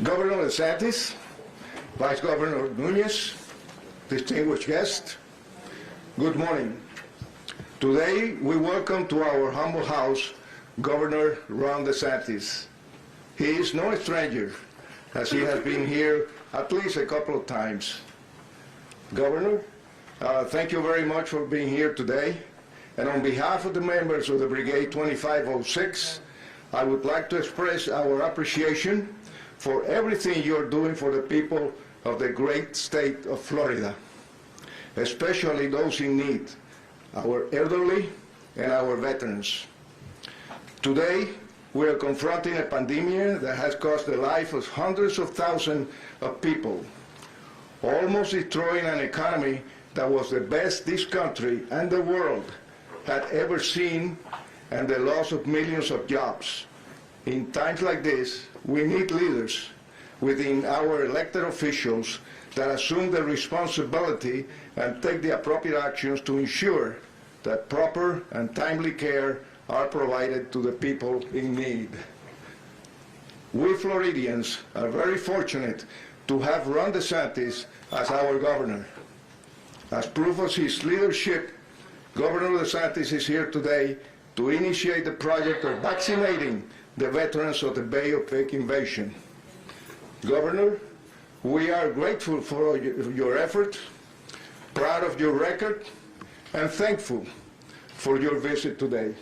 Governor DeSantis, Vice Governor Núñez, distinguished guests, good morning. Today, we welcome to our humble house Governor Ron DeSantis. He is no stranger, as he has been here at least a couple of times. Governor, thank you very much for being here today. And on behalf of the members of the Brigade 2506, I would like to express our appreciation for everything you're doing for the people of the great state of Florida, especially those in need, our elderly and our veterans. Today, we are confronting a pandemic that has cost the life of hundreds of thousands of people, almost destroying an economy that was the best this country and the world had ever seen, and the loss of millions of jobs. In times like this, we need leaders within our elected officials that assume the responsibility and take the appropriate actions to ensure that proper and timely care are provided to the people in need. We Floridians are very fortunate to have Ron DeSantis as our governor. As proof of his leadership, Governor DeSantis is here today to initiate the project of vaccinating the veterans of the Bay of Pigs invasion. Governor, we are grateful for your effort, proud of your record, and thankful for your visit today.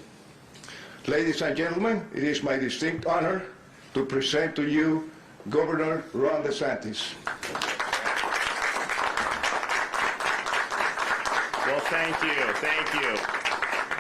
Ladies and gentlemen, it is my distinct honor to present to you Governor Ron DeSantis. Well, thank you.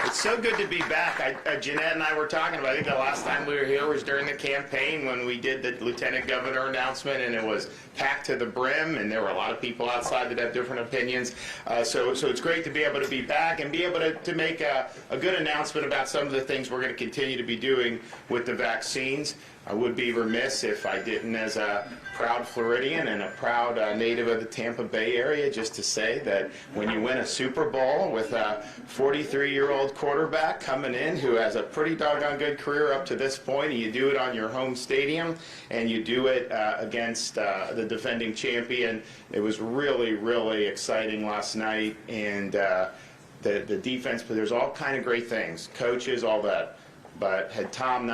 It's so good to be back. Jeanette and I were talking about, I think the last time we were here was during the campaign when we did the Lieutenant Governor announcement, and it was packed to the brim, and there were a lot of people outside that have different opinions. So it's great to be able to be back and be able to make a good announcement about some of the things we're going to continue to be doing with the vaccines. I would be remiss if I didn't, as a proud Floridian and a proud native of the Tampa Bay area, just to say that when you win a Super Bowl with a 43-year-old quarterback coming in who has a pretty doggone good career up to this point, and you do it on your home stadium, and you do it against the defending champion, it was really, really exciting last night. And the defense, but there's all kind of great things, coaches, all that. But had Tom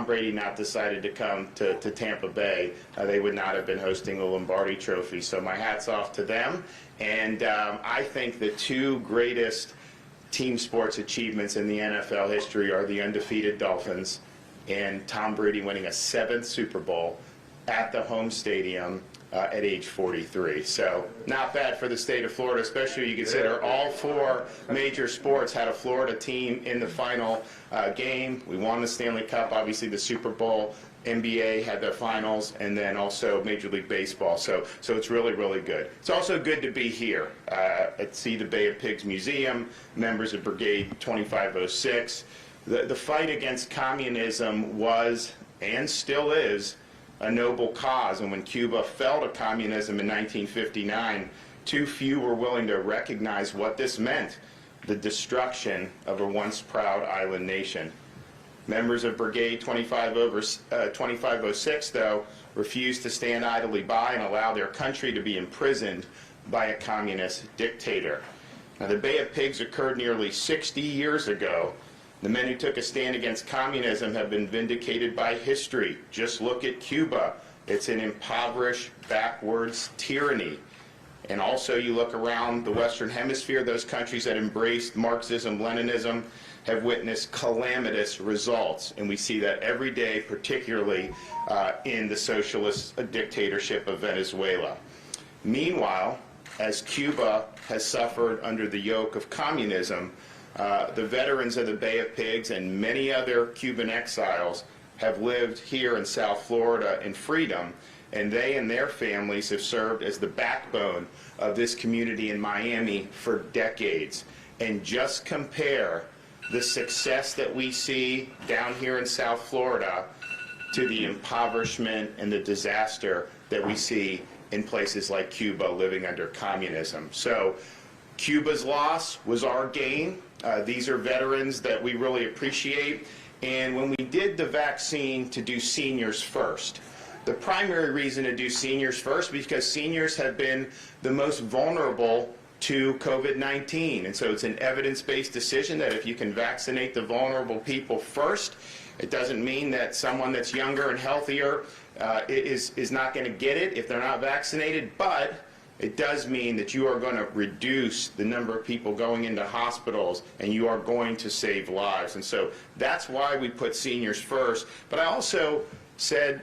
Brady not decided to come to Tampa Bay, they would not have been hosting the Lombardi Trophy. So my hat's off to them. And I think the two greatest team sports achievements in the NFL history are the undefeated Dolphins and Tom Brady winning a 7th Super Bowl at the home stadium at age 43. So not bad for the state of Florida, especially when you consider all 4 major sports had a Florida team in the final game. We won the Stanley Cup, obviously the Super Bowl. NBA had their finals, and then also Major League Baseball. So it's really, really good. It's also good to be here at see the Bay of Pigs Museum, members of Brigade 2506. The fight against communism was, and still is, a noble cause, and when Cuba fell to communism in 1959, too few were willing to recognize what this meant, the destruction of a once proud island nation. Members of Brigade 2506, though, refused to stand idly by and allow their country to be imprisoned by a communist dictator. Now, the Bay of Pigs occurred nearly 60 years ago. The men who took a stand against communism have been vindicated by history. Just look at Cuba. It's an impoverished, backwards tyranny. And also you look around the Western Hemisphere, those countries that embraced Marxism, Leninism have witnessed calamitous results. And we see that every day, particularly in the socialist dictatorship of Venezuela. Meanwhile, as Cuba has suffered under the yoke of communism, the veterans of the Bay of Pigs and many other Cuban exiles have lived here in South Florida in freedom, and they and their families have served as the backbone of this community in Miami for decades. And just compare the success that we see down here in South Florida to the impoverishment and the disaster that we see in places like Cuba living under communism. So Cuba's loss was our gain. These are veterans that we really appreciate. And when we did the vaccine to do seniors first, The primary reason to do seniors first, because seniors have been the most vulnerable to COVID-19. And so it's an evidence-based decision that if you can vaccinate the vulnerable people first, it doesn't mean that someone that's younger and healthier is not going to get it if they're not vaccinated, but it does mean that you are going to reduce the number of people going into hospitals, and you are going to save lives. And so that's why we put seniors first. But I also said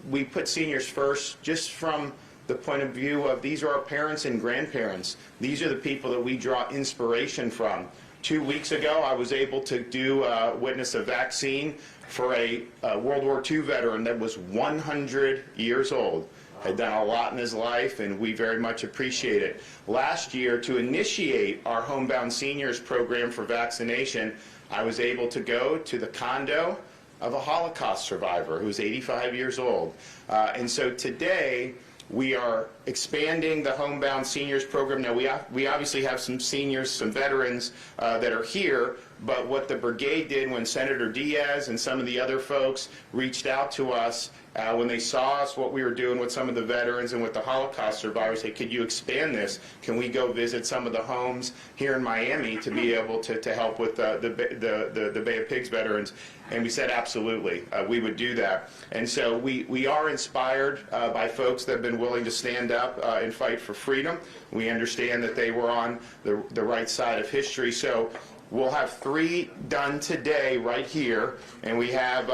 we put seniors first just from the point of view of these are our parents and grandparents. These are the people that we draw inspiration from. 2 weeks ago, I was able to witness a vaccine for a World War II veteran that was 100 years old. Had done a lot in his life, and we very much appreciate it. Last year, to initiate our Homebound Seniors program for vaccination, I was able to go to the condo of a Holocaust survivor who was 85 years old. And so today, we are expanding the Homebound Seniors program. Now, we obviously have some seniors, some veterans that are here, but what the brigade did when Senator Diaz and some of the other folks reached out to us when they saw us, what we were doing with some of the veterans and with the Holocaust survivors, hey, could you expand this? Can we go visit some of the homes here in Miami to be able to help with the Bay of Pigs veterans? And we said absolutely, we would do that. And so we are inspired by folks that have been willing to stand up and fight for freedom. We understand that they were on the right side of history. So we'll have 3 done today right here, and we have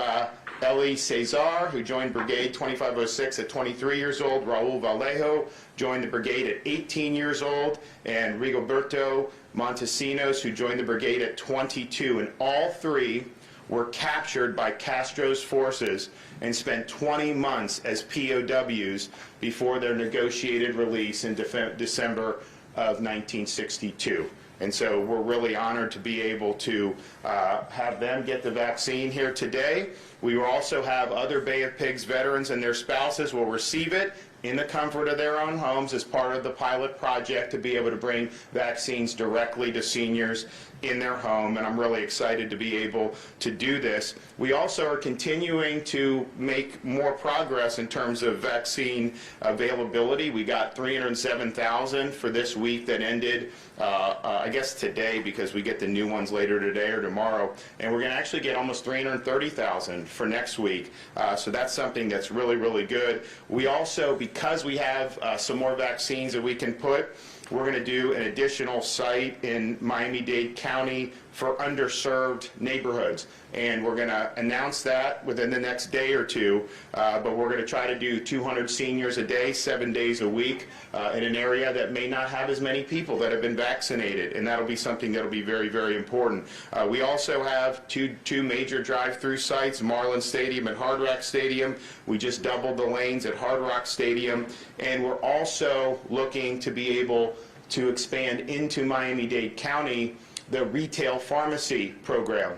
Ellie Cesar, who joined Brigade 2506 at 23 years old. Raul Vallejo joined the brigade at 18 years old. And Rigoberto Montesinos, who joined the brigade at 22. And all 3 were captured by Castro's forces and spent 20 months as POWs before their negotiated release in December of 1962. And so we're really honored to be able to have them get the vaccine here today. We will also have other Bay of Pigs veterans and their spouses will receive it in the comfort of their own homes as part of the pilot project to be able to bring vaccines directly to seniors in their home, and I'm really excited to be able to do this. We also are continuing to make more progress in terms of vaccine availability. We got 307,000 for this week that ended, I guess today, because we get the new ones later today or tomorrow, and we're going to actually get almost 330,000 for next week. So that's something that's really, really good. We also, because we have some more vaccines that we can put, we're going to do an additional site in Miami-Dade County for underserved neighborhoods. And we're going to announce that within the next day or two. But we're going to try to do 200 seniors a day, 7 days a week, in an area that may not have as many people that have been vaccinated. And that'll be something that'll be very, very important. We also have two major drive-through sites, Marlin Stadium and Hard Rock Stadium. We just doubled the lanes at Hard Rock Stadium. And we're also looking to be able to expand into Miami-Dade County the retail pharmacy program.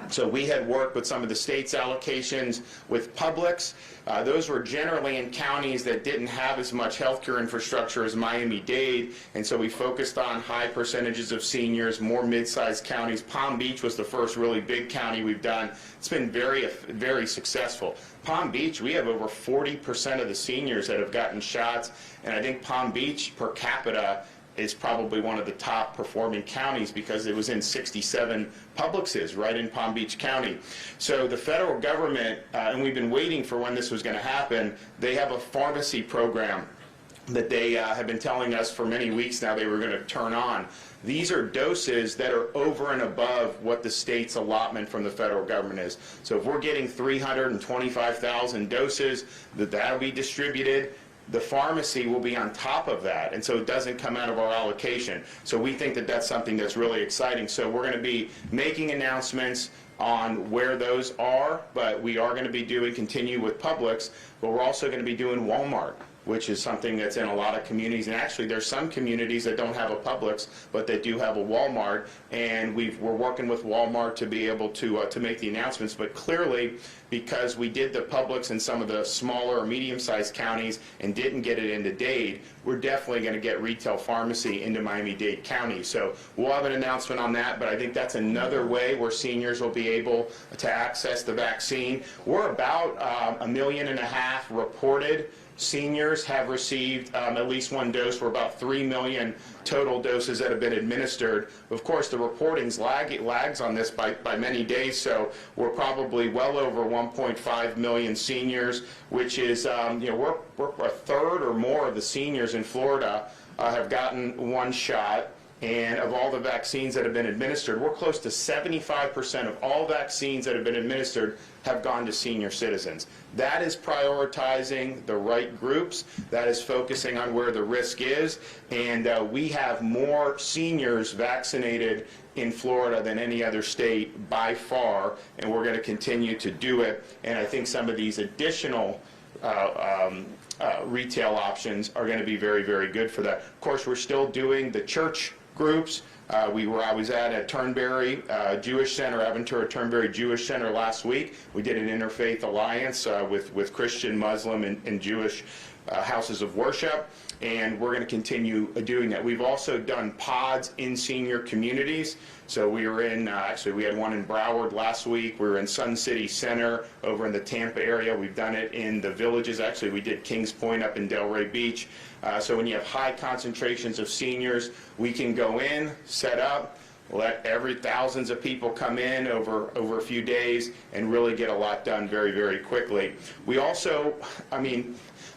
So we had worked with some of the state's allocations with Publix. Those were generally in counties that didn't have as much healthcare infrastructure as Miami-Dade, and so we focused on high percentages of seniors, more mid-sized counties. Palm Beach was the first really big county we've done. It's been very, very successful. Palm Beach, we have over 40% of the seniors that have gotten shots, and I think Palm Beach per capita is probably one of the top performing counties because it was in 67 Publixes right in Palm Beach County. So the federal government, and we've been waiting for when this was going to happen, they have a pharmacy program that they have been telling us for many weeks now they were going to turn on. These are doses that are over and above what the state's allotment from the federal government is. So if we're getting 325,000 doses, that'll be distributed. The pharmacy will be on top of that, and so it doesn't come out of our allocation. So we think that that's something that's really exciting. So we're going to be making announcements on where those are, but we are going to be continue with Publix, but we're also going to be doing Walmart. which is something that's in a lot of communities. And actually, there's some communities that don't have a Publix, but they do have a Walmart. And we're working with Walmart to be able to make the announcements. But clearly, because we did the Publix in some of the smaller or medium-sized counties and didn't get it into Dade, we're definitely going to get retail pharmacy into Miami-Dade County. So we'll have an announcement on that, but I think that's another way where seniors will be able to access the vaccine. We're about 1.5 million reported seniors have received at least one dose. We're about 3 million total doses that have been administered. Of course, the reporting's lags on this by many days, so we're probably well over 1.5 million seniors, which is, we're a third or more of the seniors in Florida have gotten one shot. And of all the vaccines that have been administered, we're close to 75% of all vaccines that have been administered have gone to senior citizens. That is prioritizing the right groups. That is focusing on where the risk is. And we have more seniors vaccinated in Florida than any other state by far, and we're going to continue to do it. And I think some of these additional retail options are going to be very, very good for that. Of course, we're still doing the church groups. I was at a Turnberry Jewish Center, Aventura Turnberry Jewish Center last week. We did an interfaith alliance with Christian, Muslim, and Jewish houses of worship, and we're going to continue doing that. We've also done pods in senior communities. So we were in, actually we had one in Broward last week. We were in Sun City Center over in the Tampa area. We've done it in the villages. Actually, we did Kings Point up in Delray Beach. So when you have high concentrations of seniors, we can go in, set up, let thousands of people come in over a few days and really get a lot done very, very quickly. We also, I'm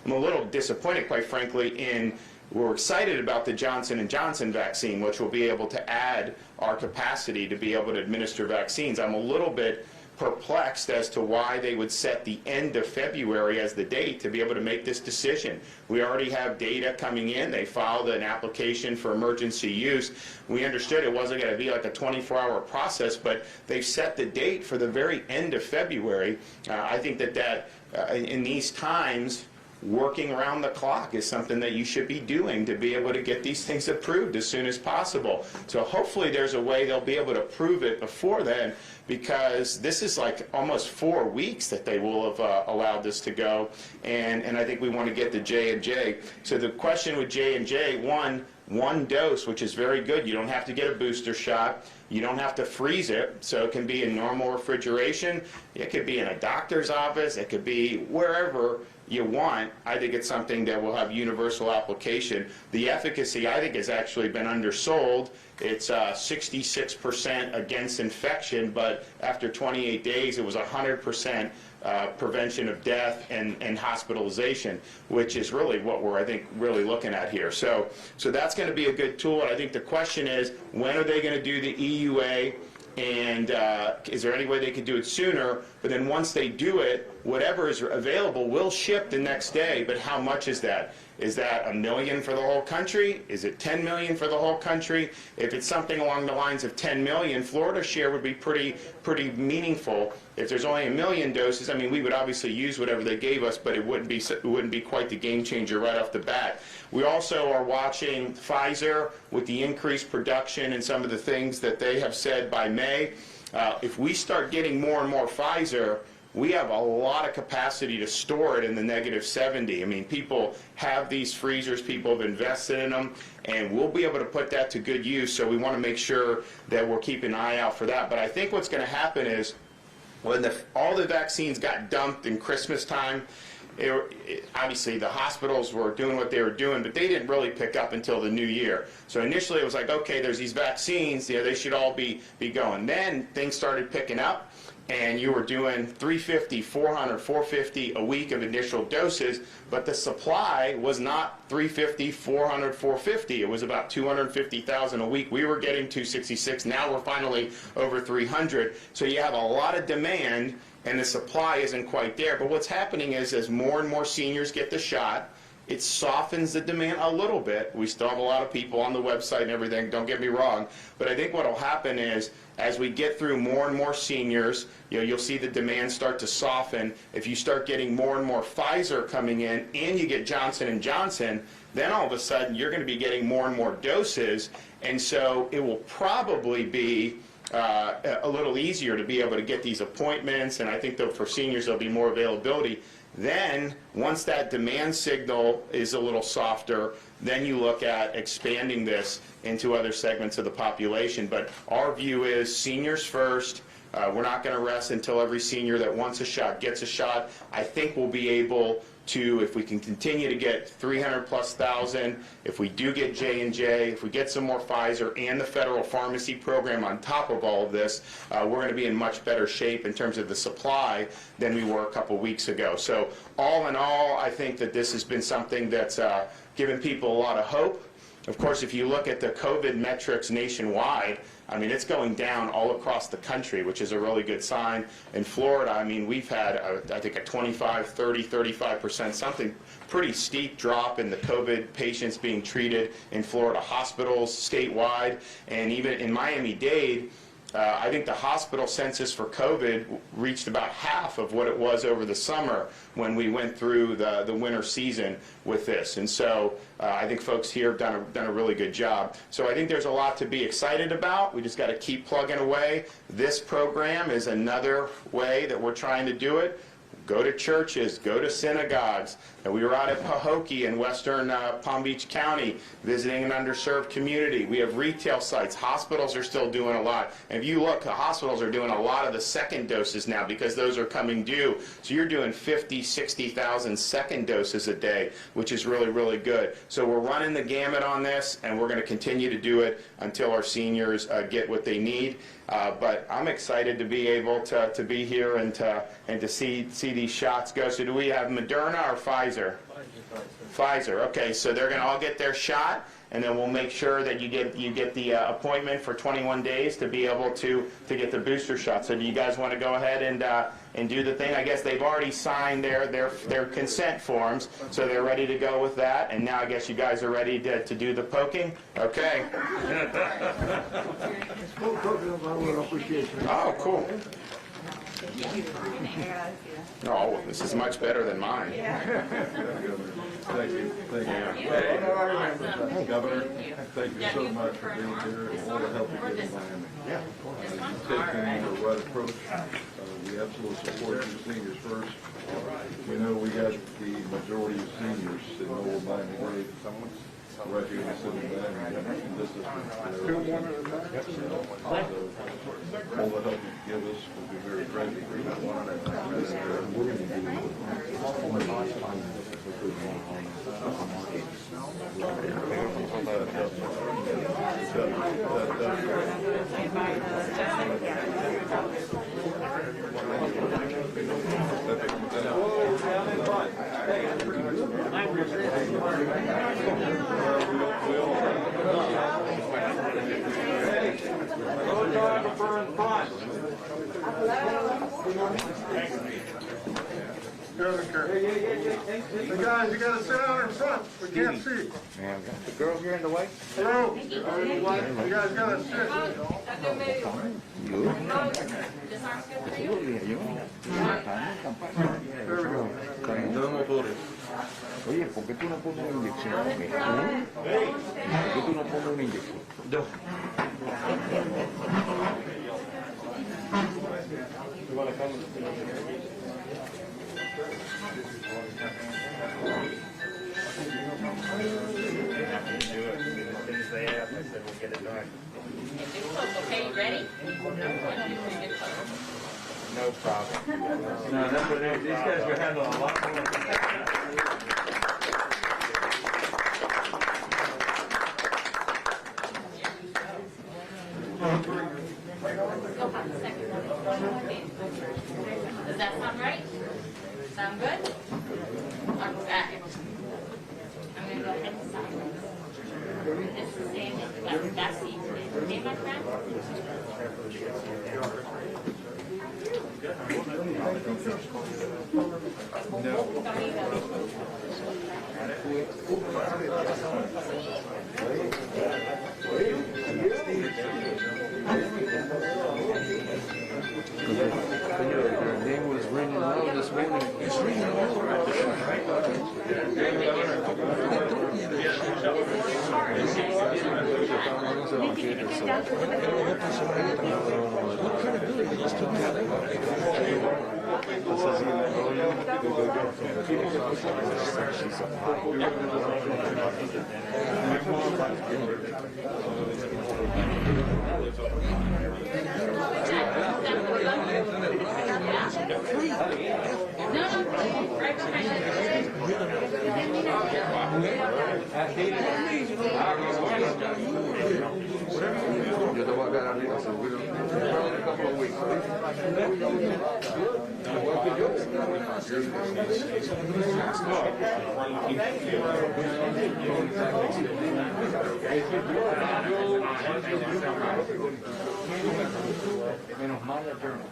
a little disappointed, quite frankly, we're excited about the Johnson & Johnson vaccine, which will be able to add our capacity to be able to administer vaccines. I'm a little bit perplexed as to why they would set the end of February as the date to be able to make this decision. We already have data coming in. They filed an application for emergency use. We understood it wasn't going to be like a 24-hour process, but they've set the date for the very end of February. I think that in these times, working around the clock is something that you should be doing to be able to get these things approved as soon as possible. So hopefully there's a way they'll be able to approve it before then, because this is like almost 4 weeks that they will have allowed this to go, and I think we want to get the J&J. So the question with J&J, one dose, which is very good. You don't have to get a booster shot. You don't have to freeze it, so it can be in normal refrigeration. It could be in a doctor's office. It could be wherever you want. I think it's something that will have universal application. The efficacy, I think, has actually been undersold. It's 66% against infection, but after 28 days, it was 100% prevention of death and hospitalization, which is really what we're, I think, really looking at here. So that's going to be a good tool. And I think the question is, when are they going to do the EUA? And is there any way they could do it sooner? But then once they do it, whatever is available will ship the next day. But how much is that? Is that 1 million for the whole country? Is it 10 million for the whole country? If it's something along the lines of 10 million, Florida's share would be pretty meaningful. If there's only 1 million doses, we would obviously use whatever they gave us, but it wouldn't be quite the game changer right off the bat. We also are watching Pfizer with the increased production and some of the things that they have said by May. If we start getting more and more Pfizer, we have a lot of capacity to store it in the -70. People have these freezers, people have invested in them, and we'll be able to put that to good use. So we want to make sure that we're keeping an eye out for that. But I think what's going to happen is when all the vaccines got dumped in Christmas time, obviously the hospitals were doing what they were doing, but they didn't really pick up until the new year. So initially it was like, okay, there's these vaccines, they should all be going. Then things started picking up, and you were doing 350, 400, 450 a week of initial doses, but the supply was not 350, 400, 450. It was about 250,000 a week. We were getting 266. Now we're finally over 300. So you have a lot of demand, and the supply isn't quite there. But what's happening is as more and more seniors get the shot, it softens the demand a little bit. We still have a lot of people on the website and everything, don't get me wrong, but I think what will happen is as we get through more and more seniors, you'll see the demand start to soften. If you start getting more and more Pfizer coming in and you get Johnson & Johnson, then all of a sudden you're going to be getting more and more doses, and so it will probably be a little easier to be able to get these appointments, and I think that for seniors there'll be more availability. Then, once that demand signal is a little softer, then you look at expanding this into other segments of the population. But our view is seniors first. We're not going to rest until every senior that wants a shot gets a shot. I think we'll be able to, if we can continue to get 300,000+, if we do get J&J, if we get some more Pfizer and the federal pharmacy program on top of all of this, we're going to be in much better shape in terms of the supply than we were a couple weeks ago. So all in all, I think that this has been something that's given people a lot of hope. Of course, if you look at the COVID metrics nationwide, I mean, it's going down all across the country, which is a really good sign. In Florida, I mean, we've had, I think, a 25, 30, 35%, something pretty steep drop in the COVID patients being treated in Florida hospitals statewide. And even in Miami-Dade, I think the hospital census for COVID reached about half of what it was over the summer when we went through the winter season with this. And so I think folks here have done a really good job. So I think there's a lot to be excited about. We just got to keep plugging away. This program is another way that we're trying to do it. Go to churches, go to synagogues. And we were out at Pahokee in western Palm Beach County visiting an underserved community. We have retail sites. Hospitals are still doing a lot. And if you look, the hospitals are doing a lot of the second doses now because those are coming due. So you're doing 50, 60,000 second doses a day, which is really, really good. So we're running the gamut on this, and we're going to continue to do it until our seniors get what they need. But I'm excited to be able to be here and to see these shots go. So do we have Moderna or Pfizer? Pfizer. Okay, so they're going to all get their shot, and then we'll make sure that you get the appointment for 21 days to be able to get the booster shot. So do you guys want to go ahead and do the thing? I guess they've already signed their consent forms, so they're ready to go with that. And now I guess you guys are ready to do the poking. Okay. Oh, cool. Oh, this is much better than mine. Thank you. Thank you. Hey, Governor, thank you so much for being here and all the help you give Miami. Yeah. Taking the right approach. We absolutely support you seniors first. We know we got the majority of seniors in Old Miami-Dade. Right here in the city of Miami, and this is all the help you give us will be very grateful. We're going to Hey guys, you gotta sit down in front. We can't see. Man, got the girl here in the way. Hello. You guys gotta sit. There we go. Oye, ¿por qué tú no pones una inyección? ¿Por qué tú no pones una inyección? Okay, you ready? No problem. No, that's what these guys are handling a lot more. Does that sound right? Sound good? Okay. I'm going to go ahead and sign this. This is Sandy. That's the name, my friend. Your name was ringing loud this morning. It's ringing Yo te voy a quedar arriba, seguro. En a couple of weeks. Menos mal la journal.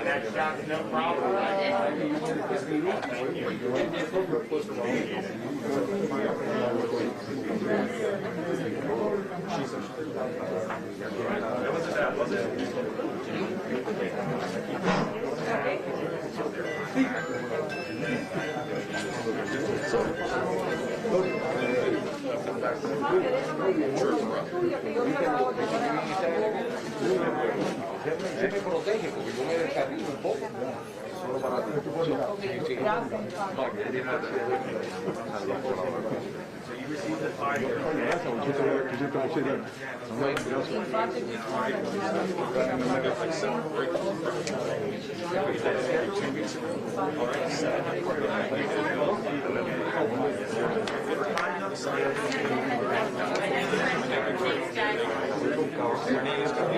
Next shot, no problem. Se me protege porque yo me descarrilo un poco. Solo para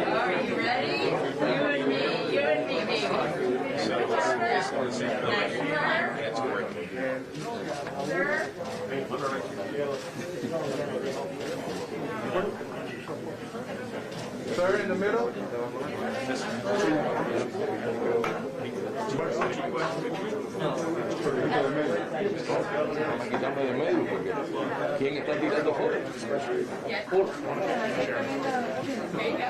Are you ready? You and me, baby. Nice sir. Sir, in the middle? Vamos a quitarme de medio porque ¿quién está tirando fotos? Yes. Por. There you go.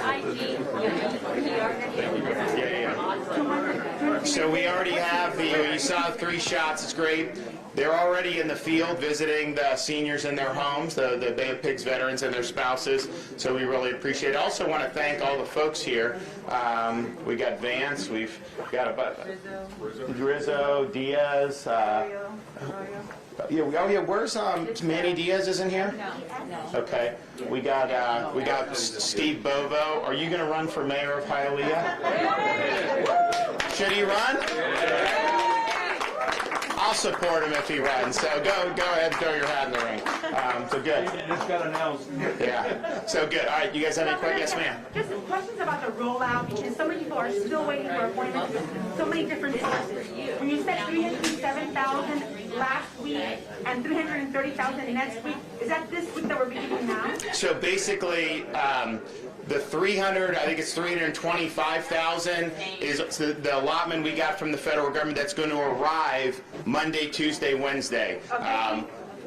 I need So we already have you saw 3 shots. It's great. They're already in the field visiting the seniors in their homes, the Bay of Pigs veterans and their spouses. So we really appreciate it. I also want to thank all the folks here. We got Vance. We've got Rizzo, Diaz. Where's Manny Diaz? Isn't here? No. Okay. We got Steve Bovo. Are you going to run for mayor of Hialeah? Should he run? I'll support him if he runs. So go ahead and throw your hat in the ring. So good. Just got announced. Yeah. So good. All right. You guys have any questions? Yes, ma'am. Just questions about the rollout, because so many people are still waiting for appointments with so many different sources. When you said 307,000 last week and 330,000 next week, is that this week that we're beginning now? So basically, the 325,000 is the allotment we got from the federal government that's going to arrive Monday, Tuesday, Wednesday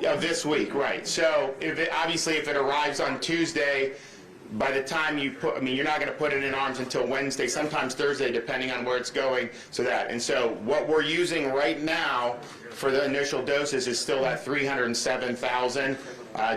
of this week, right? So obviously if it arrives on Tuesday, by the time you put, I mean, you're not going to put it in arms until Wednesday, sometimes Thursday, depending on where it's going. And so what we're using right now for the initial doses is still that 307,000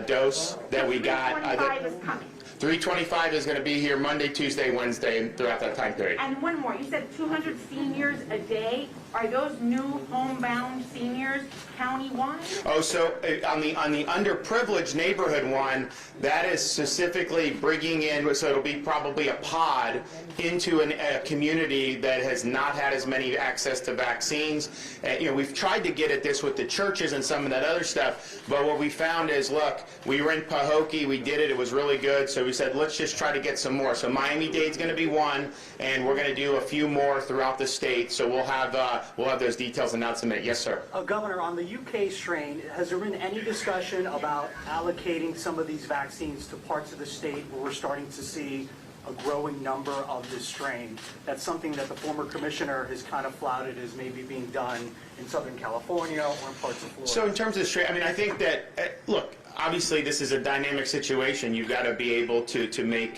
dose that we got. 325 is coming. 325 is going to be here Monday, Tuesday, Wednesday, and throughout that time period. And one more, you said 200 seniors a day. Are those new homebound seniors countywide? Oh, so on the underprivileged neighborhood one, that is specifically bringing in, so it'll be probably a pod into a community that has not had as many access to vaccines. We've tried to get at this with the churches and some of that other stuff, but what we found is, look, we were in Pahokee, we did it, it was really good, so we said, let's just try to get some more. So Miami-Dade's going to be one, and we're going to do a few more throughout the state, so we'll have those details announced in a minute. Yes, sir. Governor, on the UK strain, has there been any discussion about allocating some of these vaccines to parts of the state where we're starting to see a growing number of this strain? That's something that the former commissioner has kind of flouted as maybe being done in Southern California or in parts of Florida. So in terms of the strain, I mean, I think that, look, obviously this is a dynamic situation. You've got to be able to make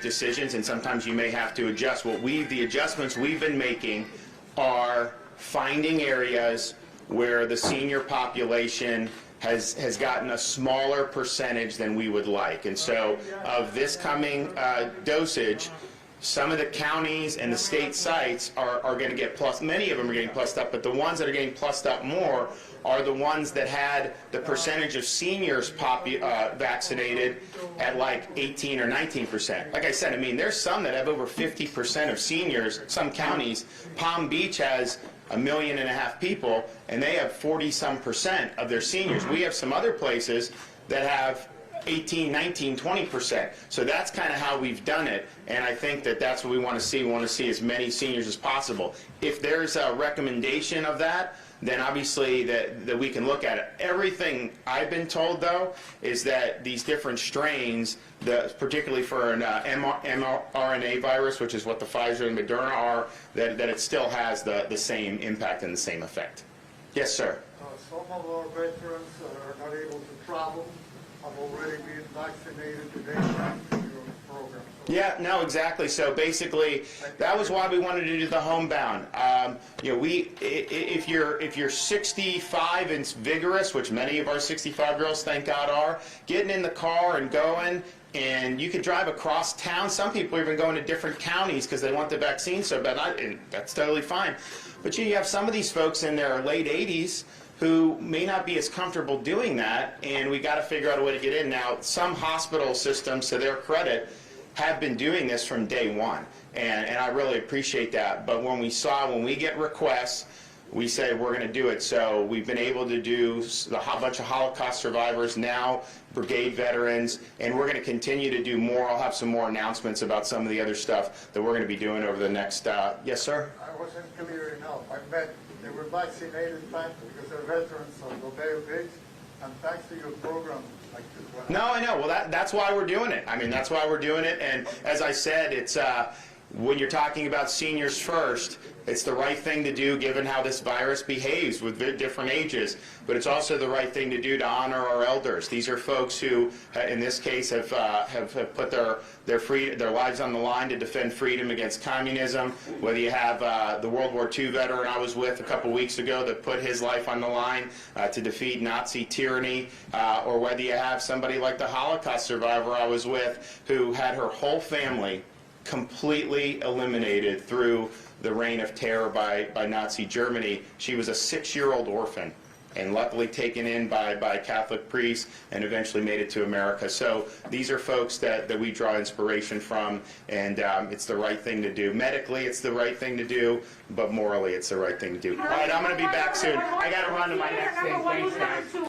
decisions, and sometimes you may have to adjust. The adjustments we've been making are finding areas where the senior population has gotten a smaller percentage than we would like. And so of this coming dosage, some of the counties and the state sites are going to get plus, many of them are getting plussed up, but the ones that are getting plussed up more are the ones that had the percentage of seniors vaccinated at like 18 or 19%. Like I said, I mean, there's some that have over 50% of seniors. Some counties, Palm Beach has 1.5 million people, and they have 40-some% of their seniors. We have some other places that have 18, 19, 20%. So that's kind of how we've done it, and I think that that's what we want to see. We want to see as many seniors as possible. If there's a recommendation of that, then obviously that we can look at it. Everything I've been told, though, is that these different strains, particularly for an mRNA virus, which is what the Pfizer and Moderna are, that it still has the same impact and the same effect. Yes, sir. Some of our veterans are not able to travel, have already been vaccinated. Do they have to your program? Yeah, no, exactly. So basically, that was why we wanted to do the homebound. If you're 65 and vigorous, which many of our 65-year-olds, thank God, are, getting in the car and going, and you can drive across town. Some people are even going to different counties because they want the vaccine so bad, and that's totally fine. But you have some of these folks in their late 80s who may not be as comfortable doing that, and we got to figure out a way to get in. Now, some hospital systems, to their credit, have been doing this from day one, and I really appreciate that. But when we get requests, we say we're going to do it. So we've been able to do a bunch of Holocaust survivors, now brigade veterans, and we're going to continue to do more. I'll have some more announcements about some of the other stuff that we're going to be doing over the next, yes, sir? I wasn't clear enough. I meant they were vaccinated because they're veterans of Rodeo Pigs, and thanks to your program, like this one. No, I know. Well, that's why we're doing it. I mean, that's why we're doing it. And as I said, it's when you're talking about seniors first, it's the right thing to do given how this virus behaves with different ages. But it's also the right thing to do to honor our elders. These are folks who, in this case, have put their lives on the line to defend freedom against communism. Whether you have the World War II veteran I was with a couple weeks ago that put his life on the line to defeat Nazi tyranny, or whether you have somebody like the Holocaust survivor I was with who had her whole family completely eliminated through the reign of terror by Nazi Germany. She was a 6-year-old orphan and luckily taken in by Catholic priests and eventually made it to America. So these are folks that we draw inspiration from, and it's the right thing to do. Medically, it's the right thing to do, but morally, it's the right thing to do. All right, I'm going to be back soon. I got to run to my next thing. Thanks, guys.